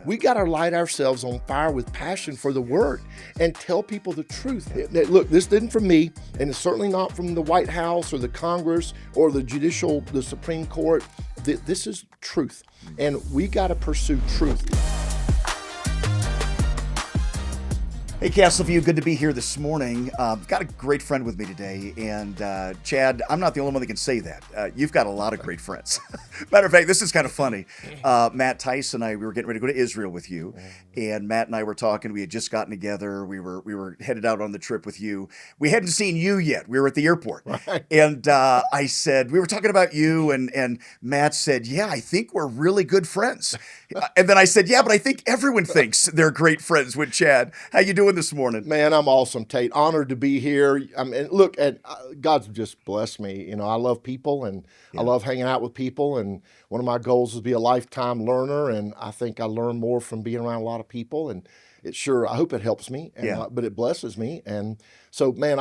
We got to light ourselves on fire with passion for the word and tell people the truth. Look, this isn't from me, and it's certainly not from the White House or the Congress or the Supreme Court. This is truth, and we got to pursue truth. Hey, Castleview, good to be here this morning. I've got a great friend with me today, and Chad, I'm not the only one that can say that. You've got a lot of great friends. Matter of fact, this is kind of funny. Matt Tice and I, we were getting ready to go to Israel with you, and Matt and I were talking. We had just gotten together. We were headed out on the trip with you. We hadn't seen you yet. We were at the airport, right. And I said, we were talking about you, and Matt said, yeah, I think we're really good friends. And then I said, yeah, but I think everyone thinks they're great friends with Chad. How you doing this morning? Man, I'm awesome, Tate. Honored to be here. I mean, look, God's just blessed me. You know, I love people, and I love hanging out with people. And one of my goals is to be a lifetime learner. And I think I learn more from being around a lot of people. And I hope it helps me, but it blesses me. And so, man,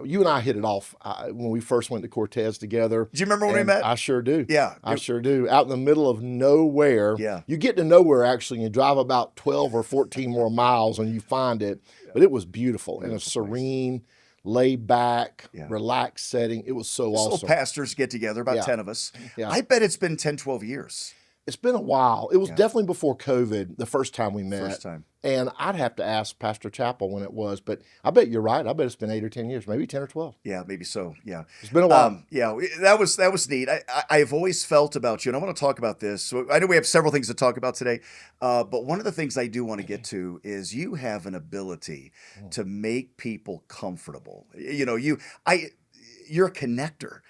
you and I hit it off when we first went to Cortez together. Do you remember when we met? I sure do. Yeah. I sure do. Out in the middle of nowhere. Yeah. You get to nowhere, actually, and you drive about 12 or 14 more miles and you find it. But it was beautiful in a serene, laid back, relaxed setting. It was so awesome. Little pastors get together, about 10 of us. Yeah. I bet it's been 10, 12 years. It's been a while. It was definitely before COVID, the first time we met. First time. And I'd have to ask Pastor Chappell when it was, but I bet you're right. I bet it's been 8 or 10 years, maybe 10 or 12. Yeah, maybe so. Yeah. It's been a while. That was neat. I've always felt about you, and I want to talk about this. So I know we have several things to talk about today, but one of the things I do want to get to is you have an ability to make people comfortable. You know, you're a connector.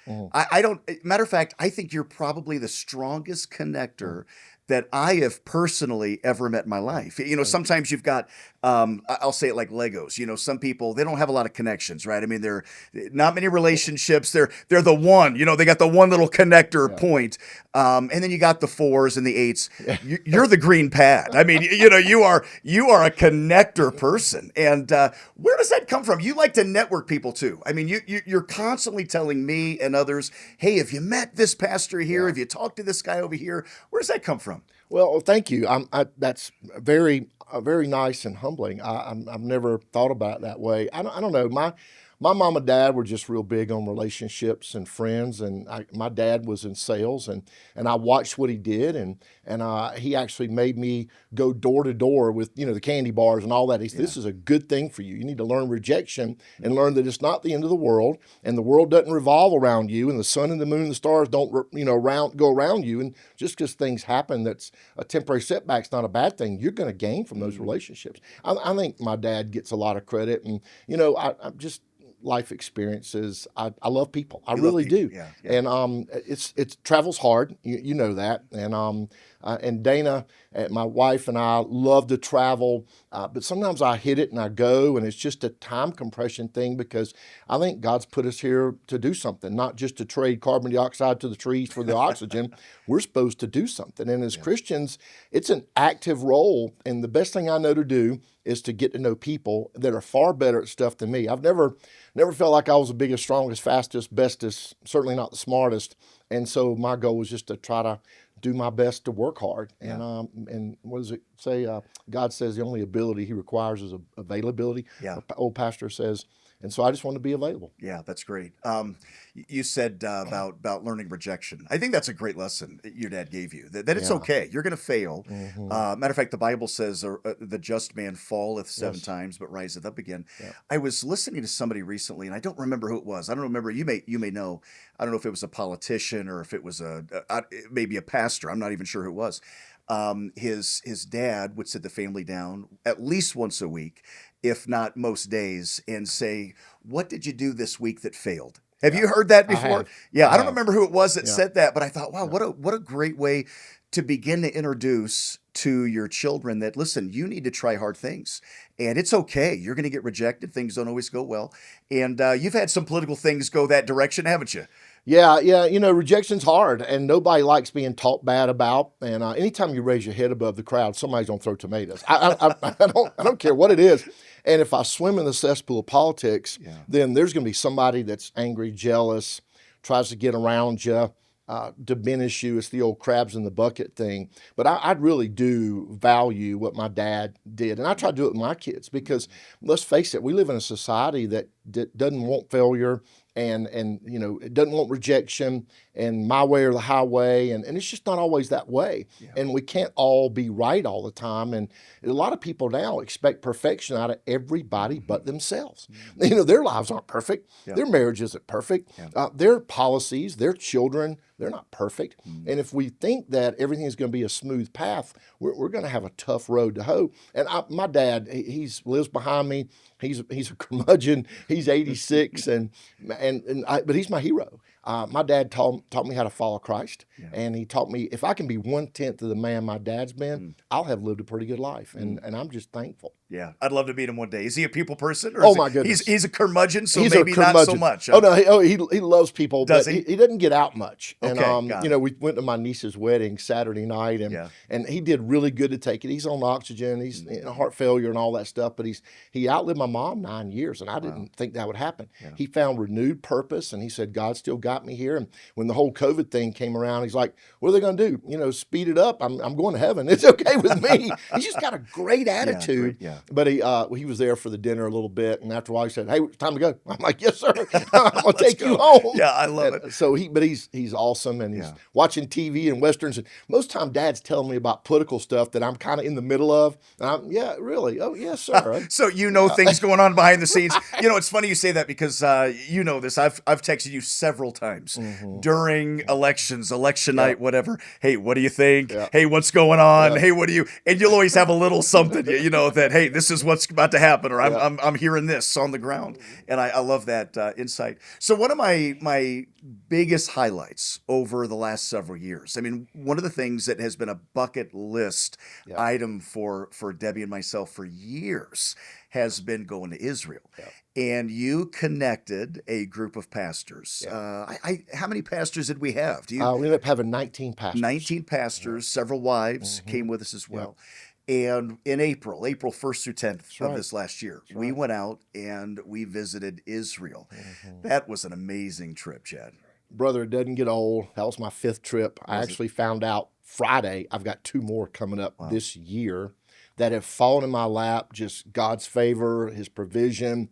Matter of fact, I think you're probably the strongest connector that I have personally ever met in my life. You know, sometimes you've got, I'll say it like Legos. You know, some people, they don't have a lot of connections, right? I mean, they're not many relationships. They're the one, you know, they got the one little connector point. And then you got the 4s and the 8s. You're the green pad. I mean, you know, you are a connector person. And where does that come from? You like to network people too. I mean, you're constantly telling me and others, hey, have you met this pastor here? Have you talked to this guy over here? Where does that come from? Well, thank you. That's very nice and humbling. I've never thought about it that way. I don't know. My mom and dad were just real big on relationships and friends, and my dad was in sales, and I watched what he did, and he actually made me go door to door with, you know, the candy bars and all that. He said, this is a good thing for you. You need to learn rejection and learn that it's not the end of the world, and the world doesn't revolve around you, and the sun and the moon and the stars don't go around you, and just because things happen that's a temporary setback's not a bad thing. You're going to gain from those relationships. I think my dad gets a lot of credit, and you know, I'm just life experiences. I love people. I really do. Yeah. And it travels hard. You know that. And Dana, my wife, and I love to travel, but sometimes I hit it and I go, and it's just a time compression thing, because I think God's put us here to do something, not just to trade carbon dioxide to the trees for the oxygen. We're supposed to do something. And as Christians, it's an active role. And the best thing I know to do is to get to know people that are far better at stuff than me. I've never felt like I was the biggest, strongest, fastest, bestest, certainly not the smartest. And so my goal was just to try to do my best to work hard. And what does it say? God says the only ability he requires is availability. Old pastor says. And so I just want to be available. Yeah, that's great. You said about learning rejection. I think that's a great lesson your dad gave you, that it's okay. You're going to fail. Matter of fact, the Bible says the just man falleth 7 times, but riseth up again. I was listening to somebody recently, and I don't remember who it was. I don't remember. You may know. I don't know if it was a politician or if it was maybe a pastor. I'm not even sure who it was. His dad would sit the family down at least once a week, if not most days, and say, what did you do this week that failed? Have you heard that before? I don't remember who it was that said that, but I thought, wow, what a great way to begin to introduce to your children that, listen, you need to try hard things, and it's okay. You're going to get rejected. Things don't always go well. And you've had some political things go that direction, haven't you? Yeah. You know, rejection's hard, and nobody likes being talked bad about. And anytime you raise your head above the crowd, somebody's gonna throw tomatoes. I don't care what it is. And if I swim in the cesspool of politics, then there's gonna be somebody that's angry, jealous, tries to get around you. diminish you. It's the old crabs in the bucket thing. But I really do value what my dad did. And I try to do it with my kids because let's face it, we live in a society that doesn't want failure and you know, it doesn't want rejection and my way or the highway. And it's just not always that way. Yeah. And we can't all be right all the time. And a lot of people now expect perfection out of everybody but themselves. You know, their lives aren't perfect. Yeah. Their marriage isn't perfect. Yeah. Their policies, their children, they're not perfect. And if we think that everything is going to be a smooth path, we're going to have a tough road to hoe. And my dad, he lives behind me. He's a curmudgeon. He's 86, but he's my hero. My dad taught me how to follow Christ, and he taught me if I can be 1/10 of the man my dad's been, I'll have lived a pretty good life, and I'm just thankful. Yeah, I'd love to meet him one day. Is he a people person? Or Oh my goodness, he's a curmudgeon, so he's maybe not so much. Huh? Oh no, he loves people. Does but he? He doesn't get out much. And Okay, you know, we went to my niece's wedding Saturday night, and he did really good to take it. He's on oxygen. He's in heart failure and all that stuff. But he outlived my mom 9 years, and I didn't think that would happen. Yeah. He found renewed purpose, and he said, God still got me here. And when the whole COVID thing came around, he's like, what are they going to do? You know, speed it up. I'm going to heaven. It's okay with me. He's just got a great attitude. But he was there for the dinner a little bit, and after a while he said, hey, it's time to go. I'm like, yes, sir. I'm going to take you home. Yeah, I love it. So he's awesome, and he's watching TV and Westerns. And most time Dad's telling me about political stuff that I'm kind of in the middle of. And I'm, yeah, really? Oh, yes, sir. So you know things going on behind the scenes. You know, it's funny you say that because you know this. I've texted you several times during elections, election night, whatever. Hey, what do you think? Hey, what's going on? Hey, what do you? And you'll always have a little something, you know, that hey, this is what's about to happen, or I'm hearing this on the ground, and I love that insight. So one of my biggest highlights over the last several years. I mean, one of the things that has been a bucket list item for Debbie and myself for years has been going to Israel. And you connected a group of pastors. How many pastors did we have? We ended up having 19 pastors. 19 pastors, several wives came with us as well. And in April 1st through 10th of this last year, we went out and we visited Israel. That was an amazing trip, Chad. Brother, it doesn't get old. That was my 5th trip. I actually found out Friday I've got 2 more coming up this year that have fallen in my lap. Just God's favor, His provision,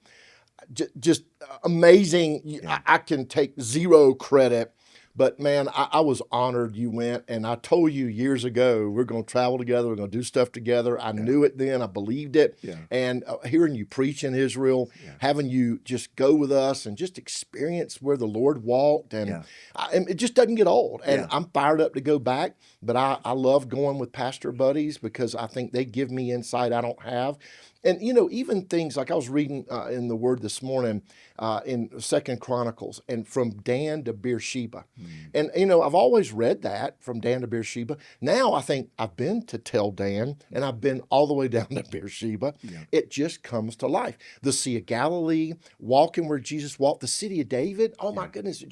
just amazing. I can take zero credit. But man, I was honored you went, and I told you years ago, we're going to travel together, we're going to do stuff together. I knew it then, I believed it. And hearing you preach in Israel, having you just go with us and just experience where the Lord walked, and it just doesn't get old. And I'm fired up to go back, but I love going with pastor buddies because I think they give me insight I don't have. And, you know, even things like I was reading in the Word this morning in 2 Chronicles, and from Dan to Beersheba. And, you know, I've always read that from Dan to Beersheba. Now I think I've been to Tel Dan, and I've been all the way down to Beersheba. It just comes to life. The Sea of Galilee, walking where Jesus walked, the city of David. Oh, my goodness,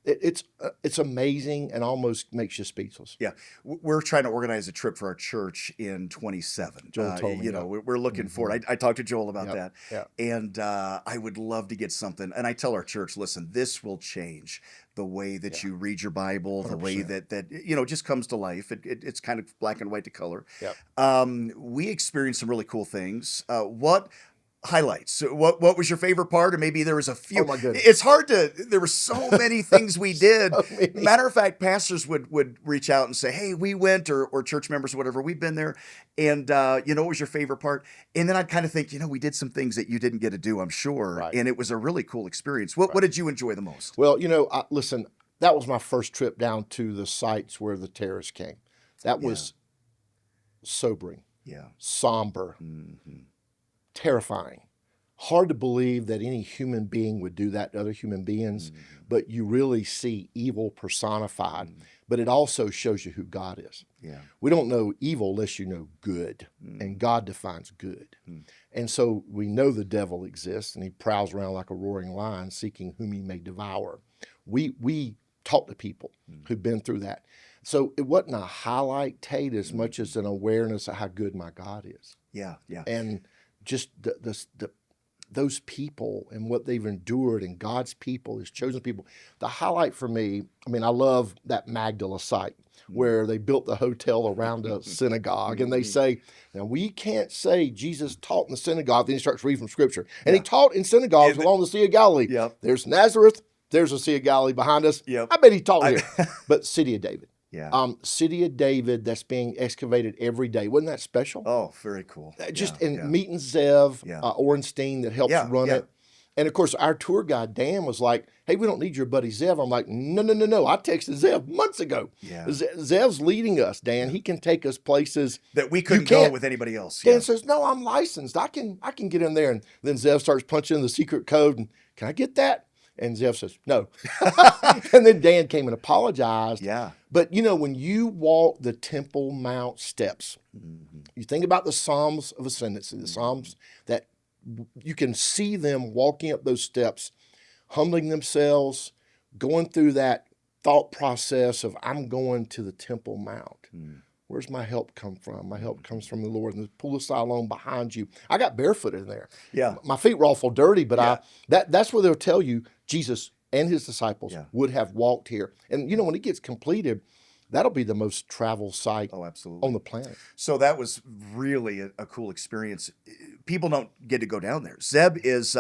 it's amazing and almost makes you speechless. Yeah, we're trying to organize a trip for our church in 27. Joel told me, you know, we're looking for it. I talked to Joel about that, and I would love to get something. And I tell our church, listen, this will change the way that you read your Bible, 100%. The way that you know just comes to life. It's kind of black and white to color. We experienced some really cool things. What highlights? What was your favorite part? Or maybe there was a few. Oh my goodness. It's hard to. There were so many things we did. Matter of fact, pastors would reach out and say, "Hey, we went," or church members, or whatever. We've been there, and you know, what was your favorite part? And then I'd kind of think, you know, we did some things that you didn't get to do, I'm sure, and it was a really cool experience. What did you enjoy the most? Well, you know, listen, that was my first trip down to the sites where the terrorists came. That was sobering, somber. Terrifying. Hard to believe that any human being would do that to other human beings, but you really see evil personified. But it also shows you who God is. We don't know evil unless you know good, and God defines good. And so we know the devil exists, and he prowls around like a roaring lion, seeking whom he may devour. We talk to people who've been through that. So it wasn't a highlight, Tate, as much as an awareness of how good my God is. And just the those people and what they've endured and God's people, his chosen people. The highlight for me, I mean, I love that Magdala site where they built the hotel around a synagogue, and they say, now we can't say Jesus taught in the synagogue, then he starts reading from scripture. And he taught in synagogues along the Sea of Galilee. Yep. There's Nazareth, there's the Sea of Galilee behind us. Yep. I bet he taught here. But City of David. Yeah. City of David that's being excavated every day. Wasn't that special? Oh, very cool. Meeting Zev Yeah. Orenstein that helps run it. And of course, our tour guide, Dan, was like, hey, we don't need your buddy Zev. I'm like, no. I texted Zev months ago. Yeah. Zev's leading us, Dan. He can take us places that we couldn't go with anybody else. Dan says, no, I'm licensed. I can get in there. And then Zev starts punching in the secret code. And can I get that? And Zev says, no. And then Dan came and apologized. Yeah. But, you know, when you walk the Temple Mount steps, you think about the Psalms of Ascendancy, the Psalms that you can see them walking up those steps, humbling themselves, going through that thought process of, I'm going to the Temple Mount. Where's my help come from? My help comes from the Lord. And the pool of Siloam behind you. I got barefoot in there. Yeah. My feet were awful dirty, but that's where they'll tell you Jesus and his disciples would have walked here. And, you know, when it gets completed, that'll be the most traveled site on the planet. So that was really a cool experience. People don't get to go down there. Zeb is,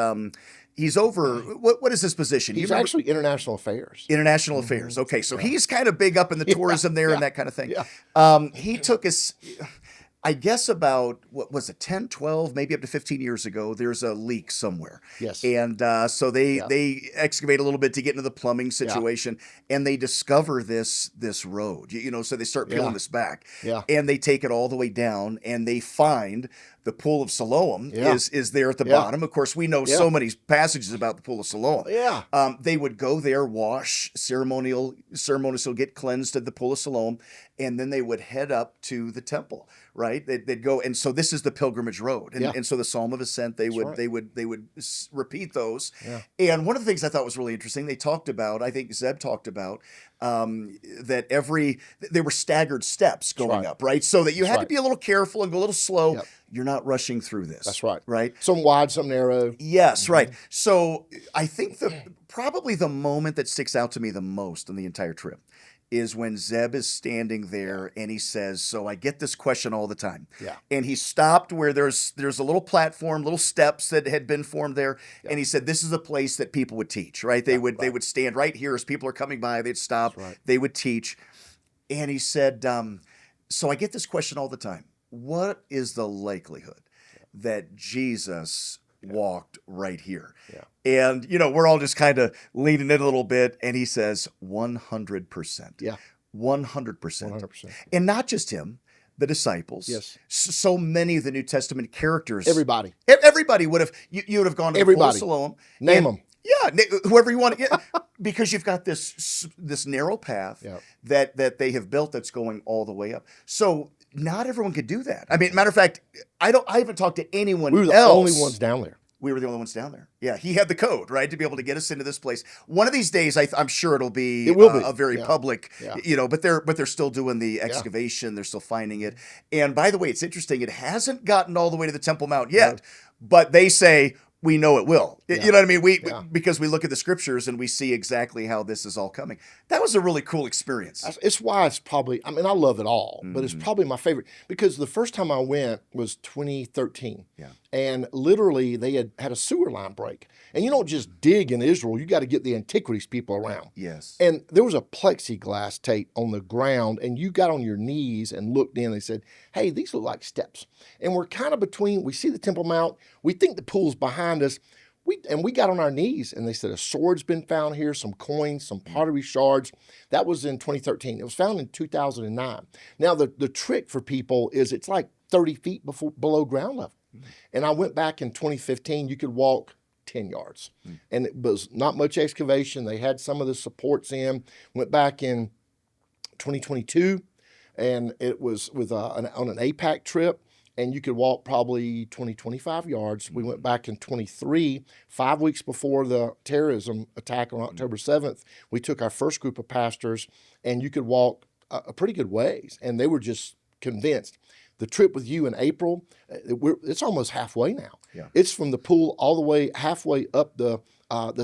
he's over, what is his position? He's actually International Affairs. International Affairs. Okay, so he's kind of big up in the tourism there and that kind of thing. Yeah. He took us, I guess about, what was it, 10, 12, maybe up to 15 years ago, there's a leak somewhere. Yes. And so they excavate a little bit to get into the plumbing situation, and they discover this road, you know, so they start peeling this back. Yeah. And they take it all the way down, and they find the Pool of Siloam is there at the bottom. Of course, we know so many passages about the Pool of Siloam. Yeah. They would go there, wash, ceremonial get cleansed at the Pool of Siloam, and then they would head up to the temple, right? They'd go, and so this is the pilgrimage road. And so the Psalm of Ascent, they would repeat those. Yeah. And one of the things I thought was really interesting, they talked about, I think Zeb talked about, that there were staggered steps going up, right? So that you had to be a little careful and go a little slow. Yep. You're not rushing through this. That's right. Right? Some wide, some narrow. Yes, right. So I think probably the moment that sticks out to me the most on the entire trip is when Zeb is standing there and he says, so I get this question all the time. Yeah. And he stopped where there's a little platform, little steps that had been formed there. Yeah. And he said, this is a place that people would teach, right? They would stand right here as people are coming by, they'd stop, they would teach. And he said, so I get this question all the time. What is the likelihood that Jesus walked right here? Yeah. And, you know, we're all just kind of leaning in a little bit. And he says 100%. Yeah. 100%. 100%. And not just him, the disciples. Yes. So many of the New Testament characters. Everybody. Everybody would have, you would have gone to the Pool of Siloam. Name them. Yeah, whoever you want to, because you've got this narrow path that they have built that's going all the way up. So not everyone could do that. I mean, matter of fact, I haven't talked to anyone else. We were the only ones down there. We were the only ones down there. Yeah, he had the code, right, to be able to get us into this place. One of these days, I'm sure it will be a very public, you know, but they're still doing the excavation. They're still finding it. And by the way, it's interesting. It hasn't gotten all the way to the Temple Mount yet, but they say, we know it will. You know what I mean? Because we look at the scriptures and we see exactly how this is all coming. That was a really cool experience. It's why it's probably, I mean, I love it all, but it's probably my favorite because the first time I went was 2013. Yeah. And literally they had a sewer line break. And you don't just dig in Israel, you got to get the antiquities people around. Yes. And there was a plexiglass tape on the ground and you got on your knees and looked in and they said, hey, these look like steps. And we're kind of between, we see the Temple Mount, we think the pool's behind us. We got on our knees and they said a sword's been found here, some coins, some pottery shards. That was in 2013. It was found in 2009. Now the trick for people is it's like 30 feet below ground level. And I went back in 2015, you could walk 10 yards. And it was not much excavation. They had some of the supports in. Went back in 2022 and it was with on an APAC trip. And you could walk probably 20, 25 yards. We went back in 23, 5 weeks before the terrorism attack on October 7th. We took our first group of pastors, and you could walk a pretty good ways. And they were just convinced the trip with you in April, it's almost halfway now. Yeah. It's from the pool all the way halfway up the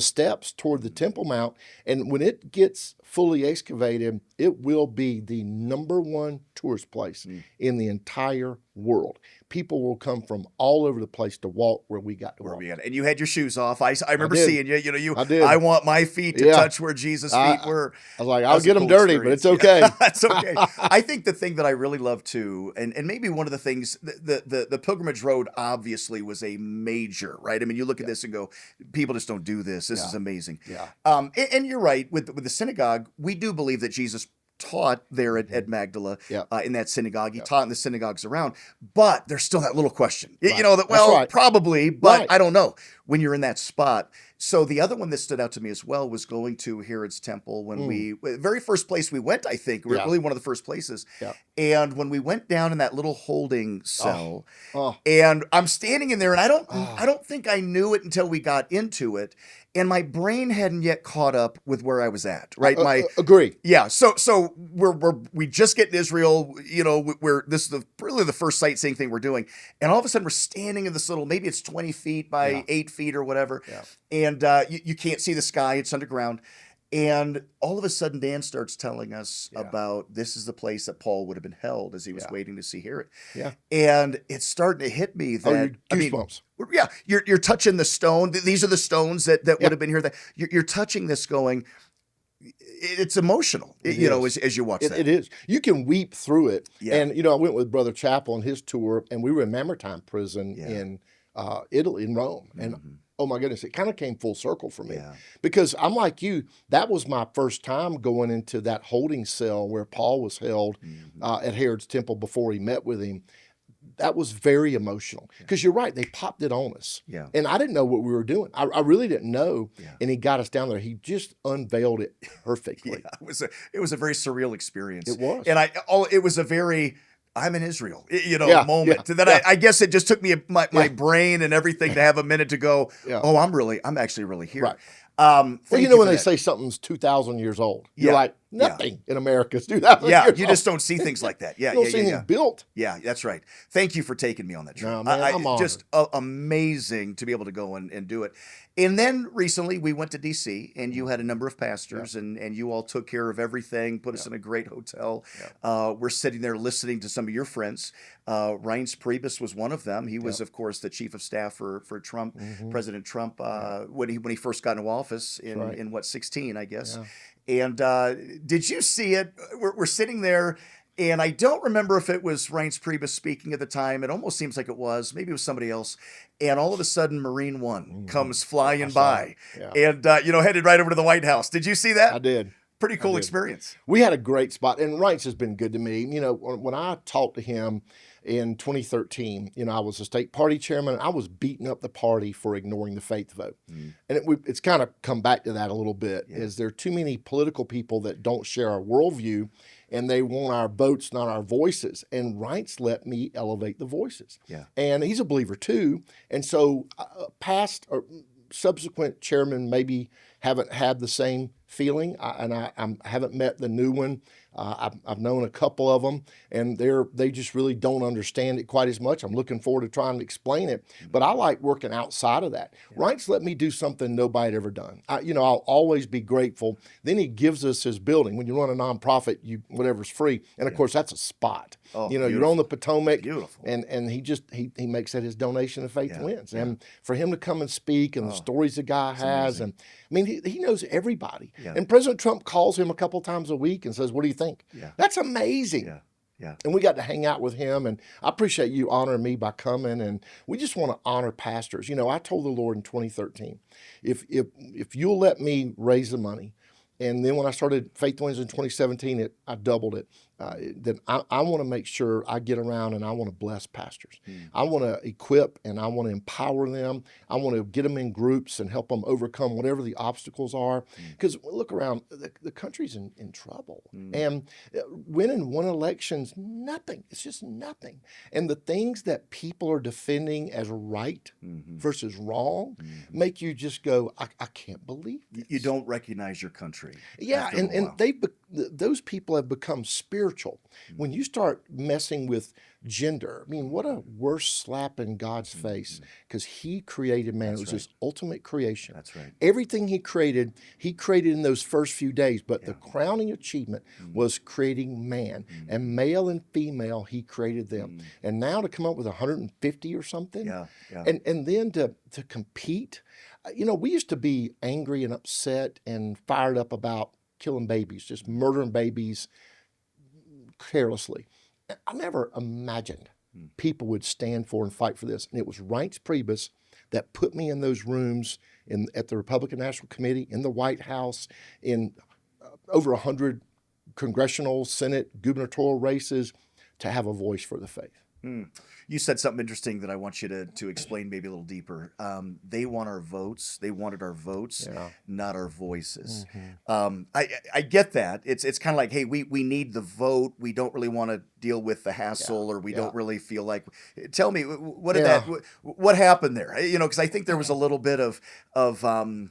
steps toward the Temple Mount. And when it gets fully excavated, it will be the #1 tourist place in the entire world. People will come from all over the place to walk where we got to walk. And you had your shoes off. I remember seeing you. I did. I want my feet to touch where Jesus' feet were. I was like, I'll get them dirty, but it's okay. It's okay. I think the thing that I really love too, and maybe one of the things, the pilgrimage road obviously was a major, right? I mean, you look at this and go, people just don't do this. This is amazing. Yeah. And you're right, with the synagogue, we do believe that Jesus taught there at Magdala in that synagogue. He taught in the synagogues around, but there's still that little question, Right. you know, that, probably, but Right. I don't know when you're in that spot. So the other one that stood out to me as well was going to Herod's temple when very first place we went, I think. We were really one of the first places. Yeah. And when we went down in that little holding cell, and I'm standing in there, and I don't think I knew it until we got into it. And my brain hadn't yet caught up with where I was at, right? Agree. Yeah. So we just get in Israel, you know, this is really the first sightseeing thing we're doing. And all of a sudden we're standing in this little, maybe it's 20 feet by 8 feet or whatever. Yeah. And you can't see the sky, it's underground. And all of a sudden Dan starts telling us about this is the place that Paul would have been held as he was waiting to see Herod. Yeah. And it's starting to hit me that, goosebumps. You're touching the stone. These are the stones that would have been here. That you're touching this going, it's emotional, you know, as you watch that. It is. You can weep through it. Yeah. And, you know, I went with Brother Chappell on his tour, and we were in Mamertine prison in Italy, in Rome. And oh my goodness, it kind of came full circle for me. Because I'm like you, that was my first time going into that holding cell where Paul was held at Herod's temple before he met with him. That was very emotional because you're right. They popped it on us. Yeah. And I didn't know what we were doing. I really didn't know. Yeah. And he got us down there. He just unveiled it perfectly. It was a very surreal experience. It was. And it was a very, I'm in Israel, you know, moment. And then I guess it just took me my brain and everything to have a minute to go, oh, I'm actually really here. Right. Well, you know when they say something's 2,000 years old, you're like, nothing in America is 2,000 years old. You just don't see things like that. Yeah, you don't see anything built. Yeah, that's right. Thank you for taking me on that trip. No, man, I'm honored. Just amazing to be able to go and do it. And then recently we went to D.C. and you had a number of pastors and you all took care of everything, put us in a great hotel. We're sitting there listening to some of your friends. Reince Priebus was one of them. He was, of course, the chief of staff for Trump, President Trump, when he first got into office in 16, I guess. Yeah. And did you see it? We're sitting there, and I don't remember if it was Reince Priebus speaking at the time. It almost seems like it was. Maybe it was somebody else. And all of a sudden, Marine One comes flying by, and headed right over to the White House. Did you see that? I did. Pretty cool experience. We had a great spot, and Reince has been good to me. You know, when I talked to him in 2013, you know, I was a state party chairman. I was beating up the party for ignoring the faith vote. And it's kind of come back to that a little bit, is there are too many political people that don't share our worldview, and they want our votes, not our voices. And Reince let me elevate the voices. Yeah. And he's a believer too. And so past or subsequent chairmen maybe haven't had the same feeling, I haven't met the new one. I've known a couple of them, and they just really don't understand it quite as much. I'm looking forward to trying to explain it, but I like working outside of that. Reince let me do something nobody had ever done. I'll always be grateful. Then he gives us his building. When you run a nonprofit, whatever's free, and of course that's a spot. Oh, you're on the Potomac, and he makes that his donation to Faith Wins, and for him to come and speak and the stories the guy has, and I mean he knows everybody. And President Trump calls him a couple times a week and says, "What do you think?" That's amazing. And we got to hang out with him, and I appreciate you honoring me by coming, and we just want to honor pastors. You know, I told the Lord in 2013, if you'll let me raise the money, and then when I started Faith Wins in 2017, I doubled it. Then I want to make sure I get around and I want to bless pastors. I want to equip and I want to empower them. I want to get them in groups and help them overcome whatever the obstacles are. Because look around, the country's in trouble. And winning one election's nothing. It's just nothing. And the things that people are defending as right versus wrong make you just go, I can't believe this. You don't recognize your country. Yeah, and those people have become spiritual spiritual. When you start messing with gender, I mean, what a worse slap in God's face, because he created man. It was his ultimate creation. That's right. Everything he created in those first few days. But the crowning achievement was creating man. And male and female, he created them. And now to come up with 150 or something, and then to compete. You know, we used to be angry and upset and fired up about killing babies, just murdering babies carelessly. I never imagined people would stand for and fight for this. And it was Reince Priebus that put me in those rooms at the Republican National Committee, in the White House, in over 100 congressional, Senate, gubernatorial races, to have a voice for the faith. You said something interesting that I want you to explain maybe a little deeper. They want our votes. They wanted our votes, not our voices. I get that. It's kind of like, hey, we need the vote. We don't really want to deal with the hassle, or we don't really feel like. Tell me, what did what happened there? You know, because I think there was a little bit of Reince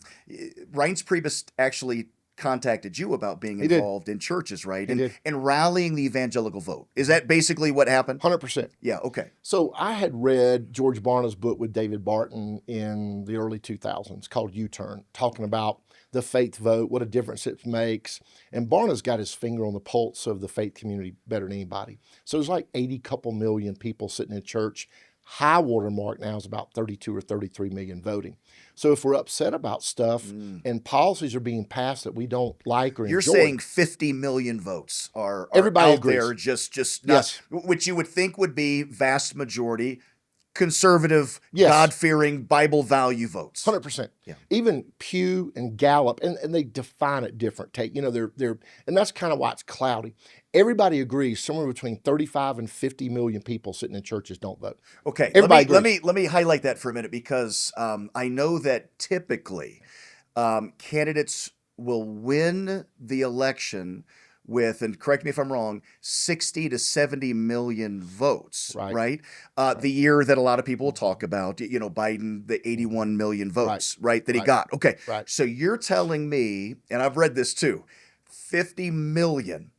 Priebus actually contacted you about being involved in churches, right? And rallying the evangelical vote. Is that basically what happened? 100%. Yeah, okay. So I had read George Barna's book with David Barton in the early 2000s called U-Turn, talking about the faith vote, what a difference it makes. And Barna's got his finger on the pulse of the faith community better than anybody. So there's like 80 couple million people sitting in church. High water mark now is about 32 or 33 million voting. So if we're upset about stuff and policies are being passed that we don't like or You're enjoy. saying 50 million votes are Everybody out agrees. there, just not, which you would think would be vast majority conservative, God-fearing, Bible value votes. 100%. Yeah. Even Pew and Gallup, and they define it different. Tate, you know, they're and that's kind of why it's cloudy. Everybody agrees somewhere between 35 and 50 million people sitting in churches don't vote. Okay, Everybody let me highlight that for a minute, because I know that typically candidates will win the election with, and correct me if I'm wrong, 60 to 70 million votes, right? The year that a lot of people will talk about, you know, Biden, the 81 million votes, right, that he got. Okay, so you're telling me, and I've read this too, 50 million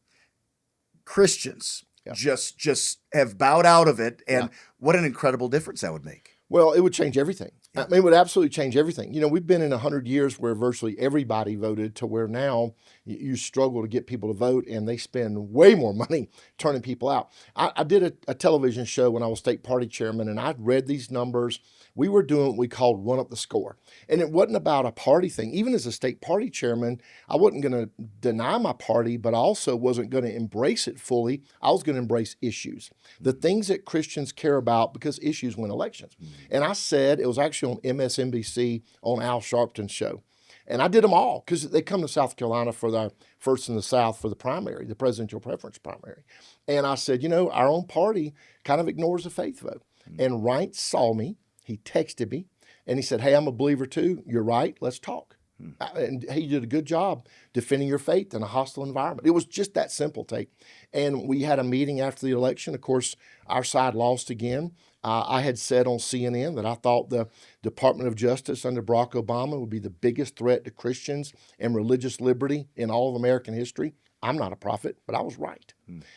Christians just have bowed out of it, and what an incredible difference that would make. Well, it would change everything. I mean, it would absolutely change everything. You know, we've been in 100 years where virtually everybody voted, to where now you struggle to get people to vote, and they spend way more money turning people out. I did a television show when I was state party chairman, and I'd read these numbers. We were doing what we called run up the score. And it wasn't about a party thing. Even as a state party chairman, I wasn't going to deny my party, but I also wasn't going to embrace it fully. I was going to embrace issues, the things that Christians care about, because issues win elections. And I said, it was actually on MSNBC on Al Sharpton's show. And I did them all, because they come to South Carolina for the First in the South for the primary, the presidential preference primary. And I said, you know, our own party kind of ignores the faith vote. And Reince saw me. He texted me, and he said, hey, I'm a believer too. You're right. Let's talk. And he did a good job defending your faith in a hostile environment. It was just that simple, Tate. And we had a meeting after the election. Of course, our side lost again. I had said on CNN that I thought the Department of Justice under Barack Obama would be the biggest threat to Christians and religious liberty in all of American history. I'm not a prophet, but I was right.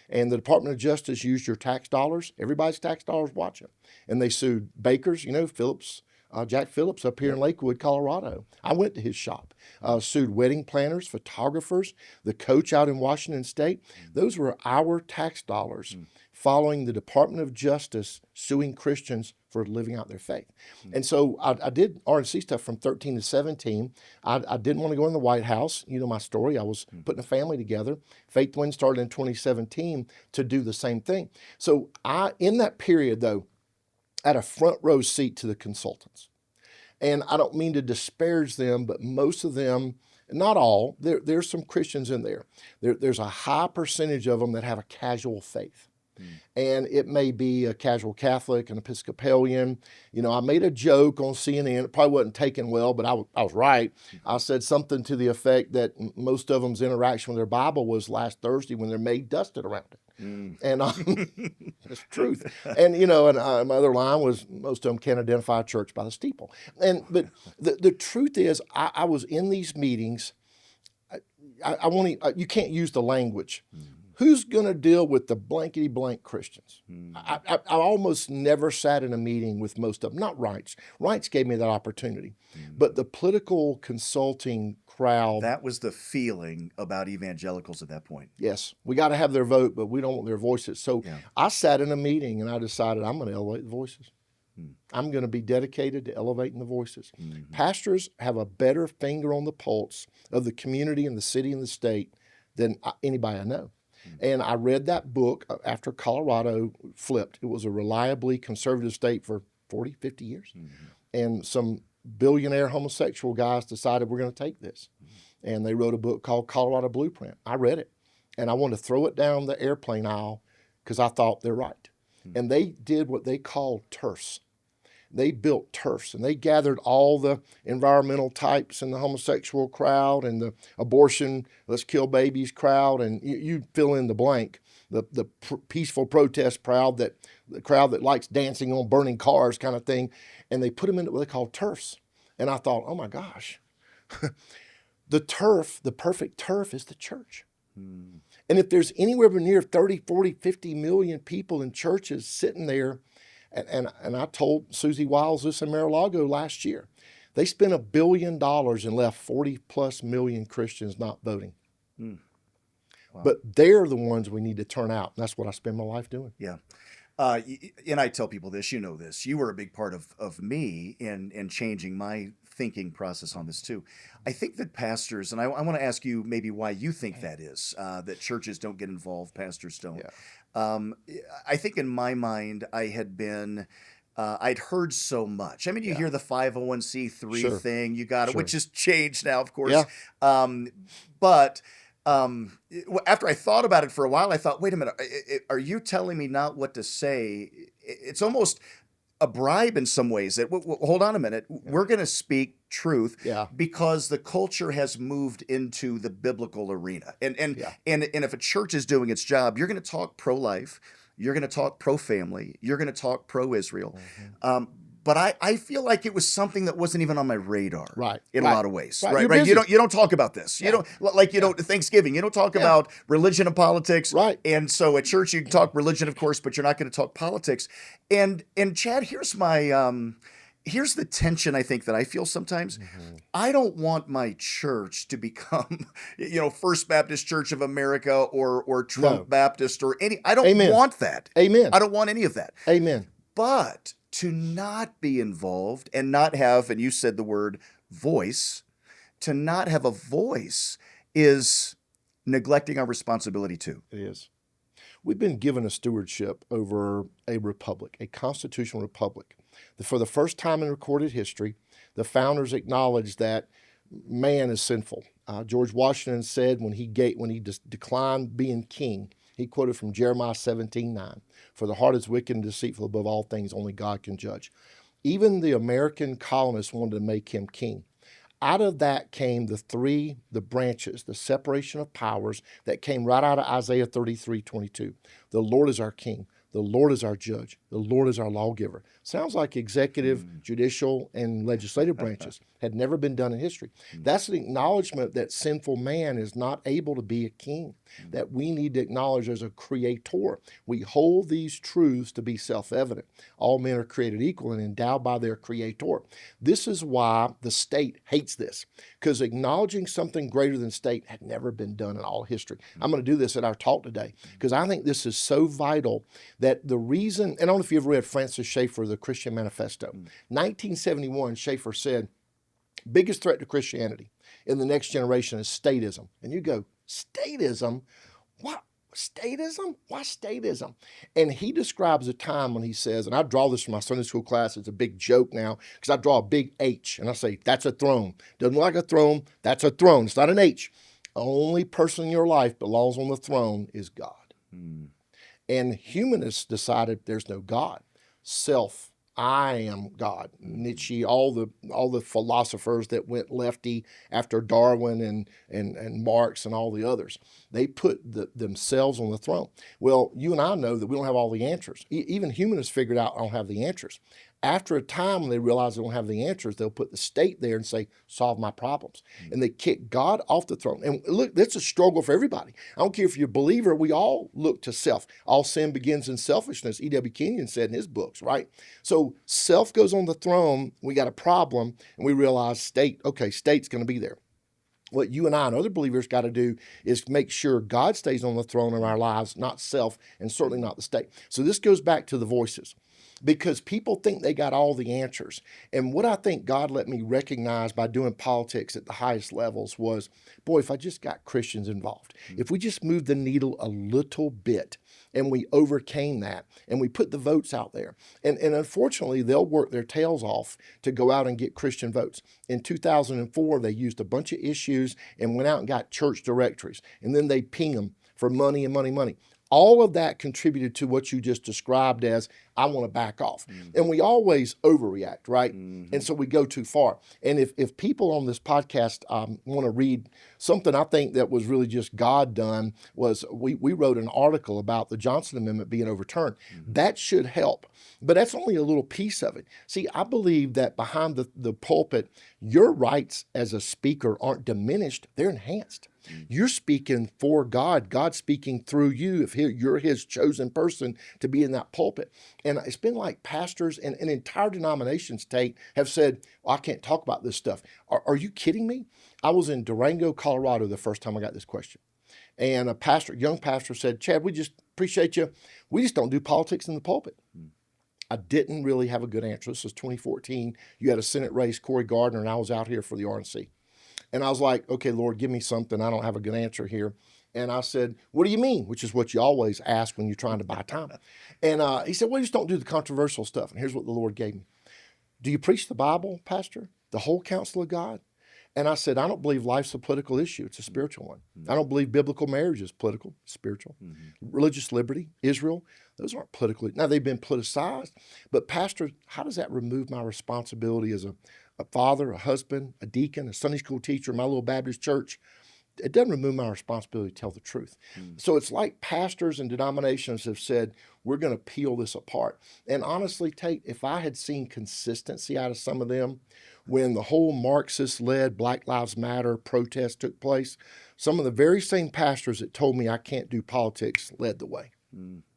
And the Department of Justice used your tax dollars, everybody's tax dollars, watch them. And they sued bakers, you know, Phillips, Jack Phillips up here in Lakewood, Colorado. I went to his shop. Sued wedding planners, photographers, the coach out in Washington State. Those were our tax dollars following the Department of Justice suing Christians for living out their faith. And so I did RNC stuff from 13 to 17. I didn't want to go in the White House. You know my story. I was putting a family together. Faith Wind started in 2017 to do the same thing. So in that period, though, I had a front row seat to the consultants. And I don't mean to disparage them, but most of them, not all, there's some Christians in there. There's a high percentage of them that have a casual faith. And it may be a casual Catholic, an Episcopalian. You know, I made a joke on CNN. It probably wasn't taken well, but I was right. I said something to the effect that most of them's interaction with their Bible was last Thursday when their maid dusted around it. And that's truth. And, you know, and my other line was most of them can't identify a church by the steeple. But the truth is, I was in these meetings. I want to, you can't use the language. Who's going to deal with the blankety blank Christians? Mm. I almost never sat in a meeting with most of them, not Rights. Rights gave me that opportunity. But the political consulting crowd. That was the feeling about evangelicals at that point. Yes, we got to have their vote, but we don't want their voices. So Yeah. I sat in a meeting and I decided I'm going to elevate the voices. I'm going to be dedicated to elevating the voices. Pastors have a better finger on the pulse of the community and the city and the state than anybody I know. And I read that book after Colorado flipped. It was a reliably conservative state for 40, 50 years. And some billionaire homosexual guys decided we're going to take this. And they wrote a book called Colorado Blueprint. I read it. And I wanted to throw it down the airplane aisle because I thought they're right. And they did what they called turfs. They built turfs, and they gathered all the environmental types in the homosexual crowd and the abortion, let's kill babies crowd, and you fill in the blank. The peaceful protest crowd, the crowd that likes dancing on burning cars kind of thing, and they put them into what they call turfs. And I thought, oh my gosh, the turf, the perfect turf is the church. And if there's anywhere near 30, 40, 50 million people in churches sitting there, and I told Susie Wiles this in Mar-a-Lago last year, they spent $1 billion and left 40 plus million Christians not voting. Wow. But they're the ones we need to turn out. And that's what I spend my life doing. Yeah. And I tell people this, you know this, you were a big part of me in changing my thinking process on this too. I think that pastors, and I want to ask you maybe why you think that is, that churches don't get involved, pastors don't. Yeah. I think in my mind, I had been, I'd heard so much. I mean, you hear the 501c3 thing, you got it, which has changed now, of course. Yeah. But after I thought about it for a while, I thought, wait a minute, are you telling me not what to say? It's almost a bribe in some ways that, hold on a minute, we're going to speak truth because the culture has moved into the biblical arena. And if a church is doing its job, you're going to talk pro-life, you're going to talk pro-family, you're going to talk pro-Israel. But I feel like it was something that wasn't even on my radar, in a lot of ways, right? You don't talk about this. You don't Thanksgiving. You don't talk about religion and politics, right? And so at church you can talk religion, of course, but you're not going to talk politics. And Chad, here's my here's the tension I think that I feel sometimes. I don't want my church to become, First Baptist Church of America or Trump Baptist or any. I don't want that. Amen. I don't want any of that. Amen. But to not be involved and not have, and you said the word voice, to not have a voice is neglecting our responsibility too. It is. We've been given a stewardship over a republic, a constitutional republic. For the first time in recorded history, the founders acknowledged that man is sinful. George Washington said when he declined being king, he quoted from Jeremiah 17:9, "For the heart is wicked and deceitful above all things, only God can judge." Even the American colonists wanted to make him king. Out of that came the branches, the separation of powers that came right out of Isaiah 33:22. The Lord is our king. The Lord is our judge. The Lord is our lawgiver. Sounds like executive, judicial, and legislative branches had never been done in history. That's an acknowledgement that sinful man is not able to be a king, that we need to acknowledge as a creator. We hold these truths to be self-evident. All men are created equal and endowed by their creator. This is why the state hates this, because acknowledging something greater than state had never been done in all history. I'm going to do this at our talk today, because I think this is so vital that the reason, and I don't know if you ever read Francis Schaeffer, The Christian Manifesto. 1971, Schaeffer said, biggest threat to Christianity in the next generation is statism. And you go, statism? What? Statism? Why statism? And he describes a time when he says, and I draw this from my Sunday school class, it's a big joke now, because I draw a big H, and I say, that's a throne. Doesn't look like a throne, that's a throne. It's not an H. The only person in your life belongs on the throne is God. And humanists decided there's no God. Self I am God. Nietzsche, all the philosophers that went lefty after Darwin and Marx and all the others, they put themselves on the throne. Well, you and I know that we don't have all the answers. Even humanists figured out I don't have the answers. After a time, when they realize they don't have the answers, they'll put the state there and say, solve my problems. And they kick God off the throne. And look, that's a struggle for everybody. I don't care if you're a believer, we all look to self. All sin begins in selfishness, E.W. Kenyon said in his books, right? So self goes on the throne, we got a problem, and we realize state's going to be there. What you and I and other believers got to do is make sure God stays on the throne of our lives, not self, and certainly not the state. So this goes back to the voices, because people think they got all the answers. And what I think God let me recognize by doing politics at the highest levels was, boy, if I just got Christians involved, if we just moved the needle a little bit and we overcame that and we put the votes out there. And unfortunately, they'll work their tails off to go out and get Christian votes. In 2004, they used a bunch of issues and went out and got church directories. And then they ping them for money and money, money. All of that contributed to what you just described as, I want to back off. And we always overreact, right? And so we go too far. And if people on this podcast want to read something I think that was really just God done, was we wrote an article about the Johnson Amendment being overturned. That should help. But that's only a little piece of it. See, I believe that behind the pulpit, your rights as a speaker aren't diminished, they're enhanced. You're speaking for God, God's speaking through you if you're his chosen person to be in that pulpit. And it's been like pastors and entire denominations, Tate, have said, well, I can't talk about this stuff. Are you kidding me? I was in Durango, Colorado the first time I got this question. And a young pastor said, Chad, we just appreciate you. We just don't do politics in the pulpit. I didn't really have a good answer. This was 2014. You had a Senate race, Cory Gardner, and I was out here for the RNC. And I was like, okay, Lord, give me something. I don't have a good answer here. And I said, what do you mean? Which is what you always ask when you're trying to buy time. And he said, well, you just don't do the controversial stuff. And here's what the Lord gave me. Do you preach the Bible, Pastor? The whole counsel of God? And I said, I don't believe life's a political issue. It's a spiritual one. I don't believe biblical marriage is political, spiritual. Religious liberty, Israel, those aren't political. Now, they've been politicized. But Pastor, how does that remove my responsibility as a father, a husband, a deacon, a Sunday school teacher in my little Baptist church? It doesn't remove my responsibility to tell the truth. So it's like pastors and denominations have said, we're going to peel this apart. And honestly, Tate, if I had seen consistency out of some of them when the whole Marxist-led Black Lives Matter protest took place, some of the very same pastors that told me I can't do politics led the way.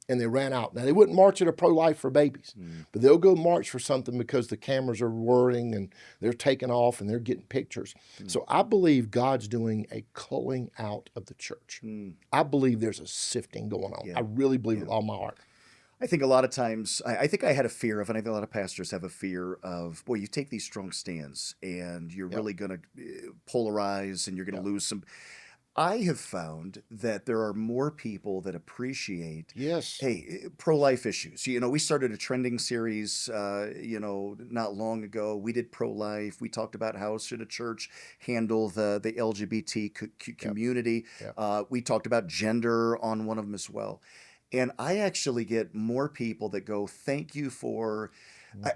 And they ran out. Now, they wouldn't march at a pro-life for babies, but they'll go march for something because the cameras are whirring and they're taking off and they're getting pictures. So I believe God's doing a culling out of the church. I believe there's a sifting going on. I really believe it with all my heart. I think a lot of times, I think I had a fear of, and I think a lot of pastors have a fear of, boy, you take these strong stands and you're really going to polarize and you're going to lose some. I have found that there are more people that appreciate, hey, pro-life issues. You know, we started a trending series, not long ago. We did pro-life. We talked about how should a church handle the LGBT community. We talked about gender on one of them as well. And I actually get more people that go, thank you for...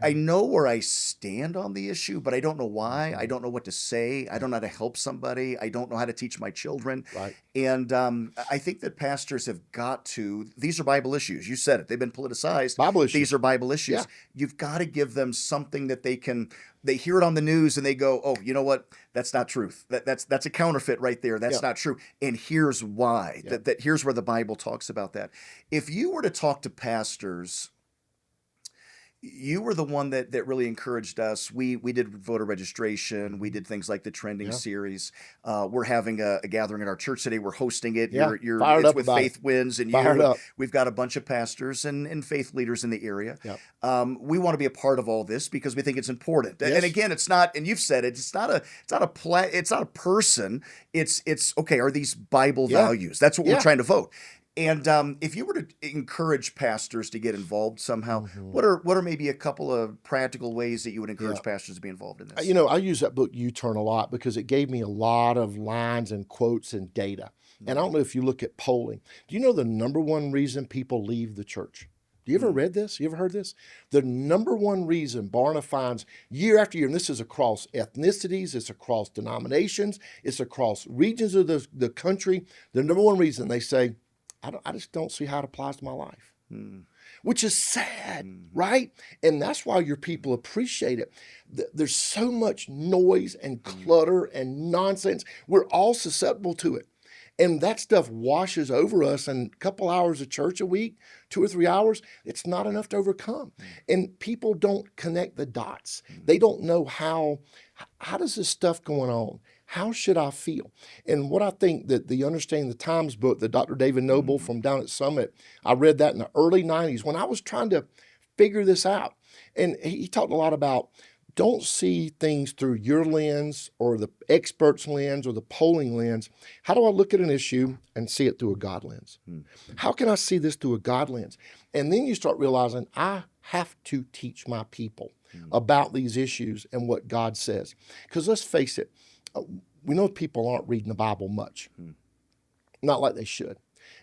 I know where I stand on the issue, but I don't know why. I don't know what to say. I don't know how to help somebody. I don't know how to teach my children. Right. And I think that pastors have got to, these are Bible issues. You said it. They've been politicized. Bible issues. These are Bible issues. Yeah. You've got to give them something that they hear it on the news and they go, oh, you know what? That's not truth. That's a counterfeit right there. That's not true. And here's why. That here's where the Bible talks about that. If you were to talk to pastors, you were the one that really encouraged us. We did voter registration. We did things like the trending series. We're having a gathering at our church today. We're hosting it. It's with Faith Wins, and we've got a bunch of pastors and faith leaders in the area. We want to be a part of all this because we think it's important. And again, it's not. And you've said it. It's not a person. It's okay. Are these Bible values? That's what we're trying to vote. And if you were to encourage pastors to get involved somehow, what are maybe a couple of practical ways that you would encourage pastors to be involved in this? I use that book U-Turn a lot because it gave me a lot of lines and quotes and data. And I don't know if you look at polling. Do you know the number one reason people leave the church? You ever read this? You ever heard this? The number one reason Barna finds year after year, and this is across ethnicities, it's across denominations, it's across regions of the country. The number one reason they say, I just don't see how it applies to my life. Which is sad, right? And that's why your people appreciate it. There's so much noise and clutter and nonsense. We're all susceptible to it. And that stuff washes over us, and a couple hours of church a week, 2 or 3 hours, it's not enough to overcome. And people don't connect the dots. They don't know how does this stuff going on? How should I feel? And what I think that the Understanding the Times book that Dr. David Noble from down at Summit, I read that in the early 90s when I was trying to figure this out. And he talked a lot about don't see things through your lens or the expert's lens or the polling lens. How do I look at an issue and see it through a God lens? How can I see this through a God lens? And then you start realizing I have to teach my people about these issues and what God says. Because let's face it, we know people aren't reading the Bible much, not like they should.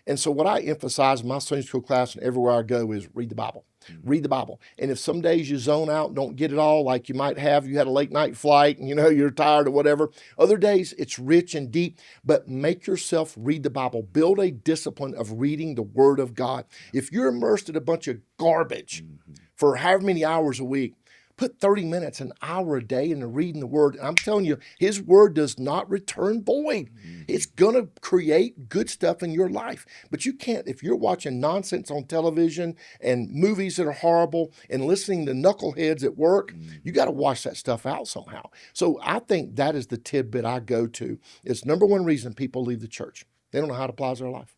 And so what I emphasize in my Sunday school class and everywhere I go is read the Bible. Read the Bible. And if some days you zone out and don't get it all, like you might have, you had a late night flight and you're tired or whatever. Other days it's rich and deep, but make yourself read the Bible. Build a discipline of reading the Word of God. If you're immersed in a bunch of garbage for however many hours a week, put 30 minutes, an hour a day into reading the Word. And I'm telling you, His Word does not return void. It's going to create good stuff in your life. But you can't, if you're watching nonsense on television and movies that are horrible and listening to knuckleheads at work, you got to wash that stuff out somehow. So I think that is the tidbit I go to. It's number one reason people leave the church. They don't know how it applies to their life.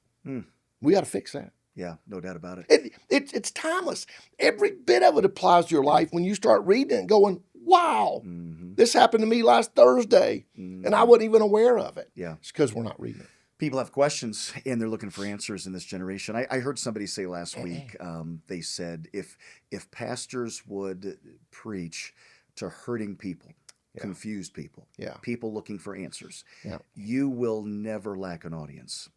We got to fix that. Yeah, no doubt about it. It's timeless. Every bit of it applies to your life when you start reading it and going, wow, this happened to me last Thursday, and I wasn't even aware of it. Yeah. It's because we're not reading it. People have questions, and they're looking for answers in this generation. I heard somebody say last week, they said, if pastors would preach to hurting people, confused people, people looking for answers, you will never lack an audience.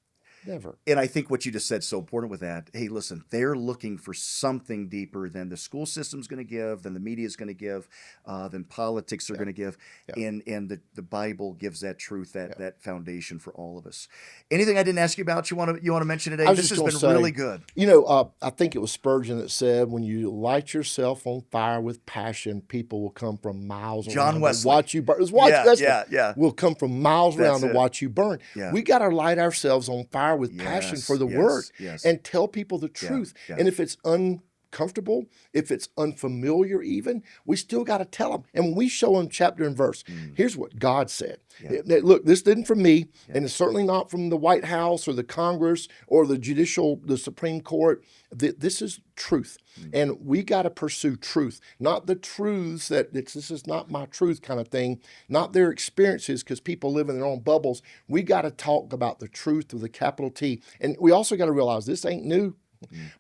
Never. And I think what you just said is so important with that. Hey, listen, they're looking for something deeper than the school system's going to give, than the media is going to give, than politics are going to give. And the Bible gives that truth, that foundation for all of us. Anything I didn't ask you about you want to mention today? This has been really good. I think it was Spurgeon that said, when you light yourself on fire with passion, people will come from miles John around Wesley. to watch you burn. It was Wesley. Yeah. Will come from miles around to watch you burn. Yeah. We got to light ourselves on fire with passion for the Word and tell people the truth. And if it's uncomfortable, if it's unfamiliar even, we still got to tell them. And when we show them chapter and verse, here's what God said. Look, this isn't from me, and it's certainly not from the White House or the Congress or the Supreme Court. This is truth. And we got to pursue truth, not the truths this is not my truth kind of thing, not their experiences, because people live in their own bubbles. We got to talk about the truth with a capital T. And we also got to realize this ain't new.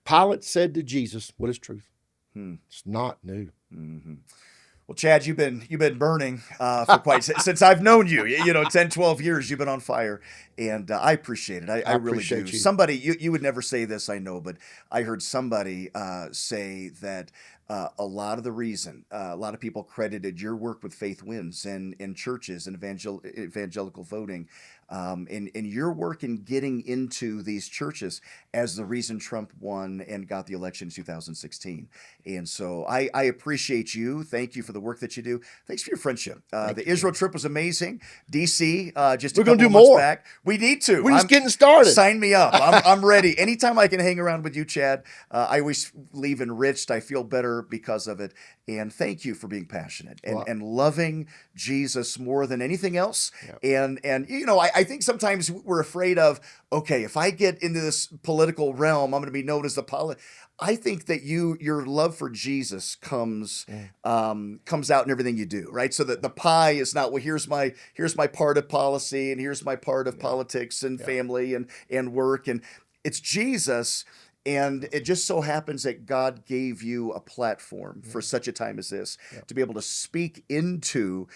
Pilate said to Jesus, what is truth? It's not new. Well, Chad, you've been burning for quite since I've known you. 10, 12 years you've been on fire, and I appreciate it. I really do. You. Somebody, you would never say this, I know, but I heard somebody say that a lot of the reason a lot of people credited your work with Faith Wins in churches and evangelical voting, and your work in getting into these churches as the reason Trump won and got the election in 2016. And so I appreciate you. Thank you for the work that you do. Thanks for your friendship. The Israel trip was amazing. DC, just we're going to do months more. Back. We need to. We're just getting started. Sign me up. I'm ready. Anytime I can hang around with you, Chad, I always leave enriched. I feel better because of it. And thank you for being passionate and loving Jesus more than anything else. And I think sometimes we're afraid of, okay, if I get into this political realm, I'm going to be known as I think that your love for Jesus comes out in everything you do, right? So that the pie is not, well, here's my part of policy and here's my part of politics and family and work, and it's Jesus. And it just so happens that God gave you a platform for such a time as this to be able to speak into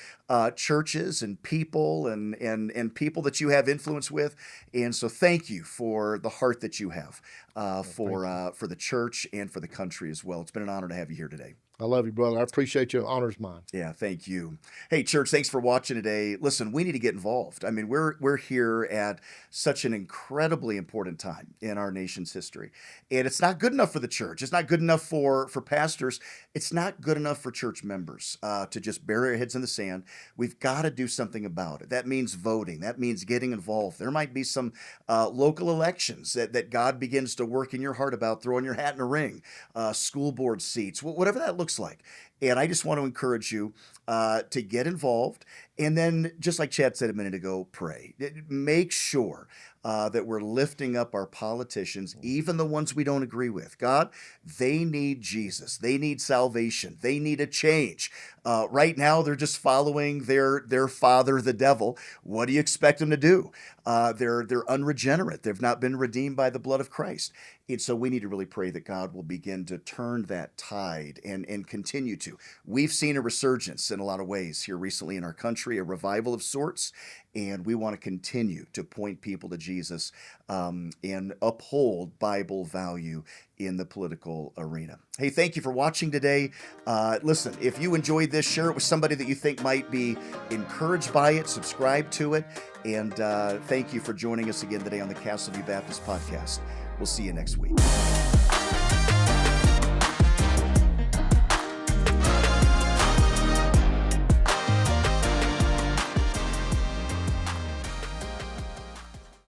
churches and people and people that you have influence with. And so thank you for the heart that you have for the church and for the country as well. It's been an honor to have you here today. I love you, brother. I appreciate you. Honor's mine. Yeah, thank you. Hey, church, thanks for watching today. Listen, we need to get involved. I mean, we're here at such an incredibly important time in our nation's history. And it's not good enough for the church. It's not good enough for pastors. It's not good enough for church members to just bury our heads in the sand. We've got to do something about it. That means voting. That means getting involved. There might be some local elections that God begins to work in your heart about, throwing your hat in a ring, school board seats, whatever that looks like. And I just want to encourage you to get involved. And then, just like Chad said a minute ago, pray. Make sure that we're lifting up our politicians, even the ones we don't agree with. God, they need Jesus. They need salvation. They need a change. Right now, they're just following their father, the devil. What do you expect them to do? They're unregenerate. They've not been redeemed by the blood of Christ. And so we need to really pray that God will begin to turn that tide and continue to. We've seen a resurgence in a lot of ways here recently in our country, a revival of sorts, and we want to continue to point people to Jesus and uphold Bible value in the political arena. Hey, thank you for watching today. Listen, if you enjoyed this, share it with somebody that you think might be encouraged by it, subscribe to it, and thank you for joining us again today on the Castleview Baptist Podcast. We'll see you next week.